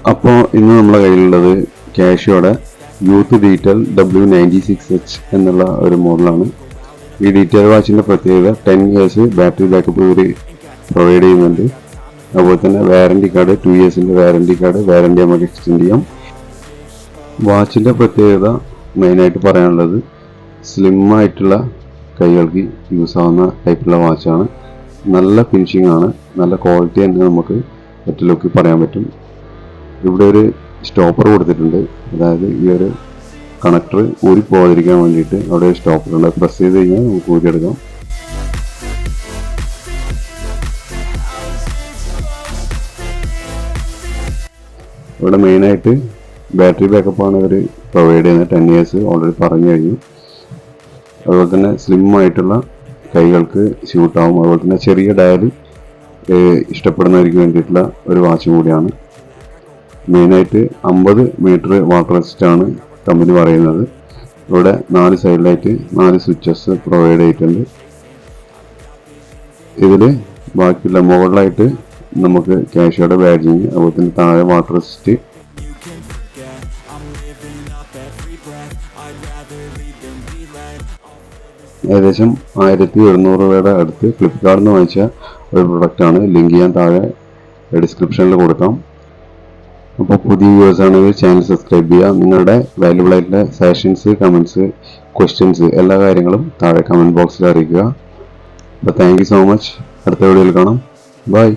അപ്പോൾ ഇന്ന് നമ്മുടെ കയ്യിലുള്ളത് കാഷ്യോയുടെ യൂത്ത് ഡീറ്റെയിൽ W96H എന്നുള്ള ഒരു മോഡലാണ്. ഈ ഡീറ്റെയിൽ വാച്ചിൻ്റെ പ്രത്യേകത 10 ഇയേഴ്സ് ബാറ്ററി ബാക്കപ്പ് ഇവർ പ്രൊവൈഡ് ചെയ്യുന്നുണ്ട്. അതുപോലെ തന്നെ വാറണ്ടി കാർഡ് 2 ഇയേഴ്സിൻ്റെ വാറണ്ടി കാർഡ്, വാറണ്ടി നമുക്ക് എക്സ്റ്റെൻഡ് ചെയ്യാം. വാച്ചിൻ്റെ പ്രത്യേകത മെയിനായിട്ട് പറയാനുള്ളത് സ്ലിം ആയിട്ടുള്ള കൈകൾക്ക് യൂസ് ആവുന്ന ടൈപ്പുള്ള വാച്ചാണ്. നല്ല ഫിനിഷിംഗ് ആണ്, നല്ല ക്വാളിറ്റി തന്നെ നമുക്ക് ഒറ്റ ലുക്കിൽ പറയാൻ പറ്റും. ഇവിടെ ഒരു സ്റ്റോപ്പർ കൊടുത്തിട്ടുണ്ട്, അതായത് ഈ ഒരു കണക്ടർ ഊരി പോകാതിരിക്കാൻ വേണ്ടിയിട്ട് അവിടെ ഒരു സ്റ്റോപ്പർ ഉണ്ട്. പ്രസ് ചെയ്ത് കഴിഞ്ഞാൽ നമുക്ക് ഊരിയെടുക്കാം. ഇവിടെ മെയിനായിട്ട് ബാറ്ററി ബാക്കപ്പാണ് ഇവർ പ്രൊവൈഡ് ചെയ്യുന്നത്. 10 ഇയേഴ്സ് ഓൾറെഡി പറഞ്ഞു കഴിഞ്ഞു. അതുപോലെ തന്നെ സ്ലിം ആയിട്ടുള്ള കൈകൾക്ക് സ്യൂട്ടാവും. അതുപോലെ തന്നെ ചെറിയ ഡയൽ ഇഷ്ടപ്പെടുന്നവർക്ക് വേണ്ടിയിട്ടുള്ള ഒരു വാച്ച് കൂടിയാണ്. മെയിനായിട്ട് 50 മീറ്റർ വാട്ടർ റെസിസ്റ്റ് ആണ് കമ്പനി പറയുന്നത്. ഇവിടെ 4 സൈഡിലായിട്ട് 4 സ്വിച്ചസ് പ്രൊവൈഡ് ചെയ്തിട്ടുണ്ട്. ഇതിൽ ബാക്കിയുള്ള മുകളിലായിട്ട് നമുക്ക് കാഷ്യോയുടെ ബാഡ്ജിങ്, അതുപോലെ തന്നെ താഴെ വാട്ടർ റെസിസ്റ്റ്. ഏകദേശം 1700 രൂപയുടെ അടുത്ത് ഫ്ലിപ്കാർട്ടിൽ നിന്ന് വാങ്ങിച്ച ഒരു പ്രൊഡക്റ്റാണ്. ലിങ്ക് ചെയ്യാൻ താഴെ ഡിസ്ക്രിപ്ഷനിൽ കൊടുക്കാം. അപ്പോൾ പുതിയ വ്യൂവേഴ്സ് ആണെങ്കിൽ ചാനൽ സബ്സ്ക്രൈബ് ചെയ്യുക. നിങ്ങളുടെ വാല്യുബിൾ ആയിട്ടുള്ള സജഷൻസ്, കമൻസ്, ക്വസ്റ്റ്യൻസ് എല്ലാ കാര്യങ്ങളും താഴെ കമൻറ്റ് ബോക്സിൽ അറിയിക്കുക. അപ്പോൾ താങ്ക് യു സോ മച്ച്. അടുത്ത വീഡിയോയിൽ കാണാം. ബൈ.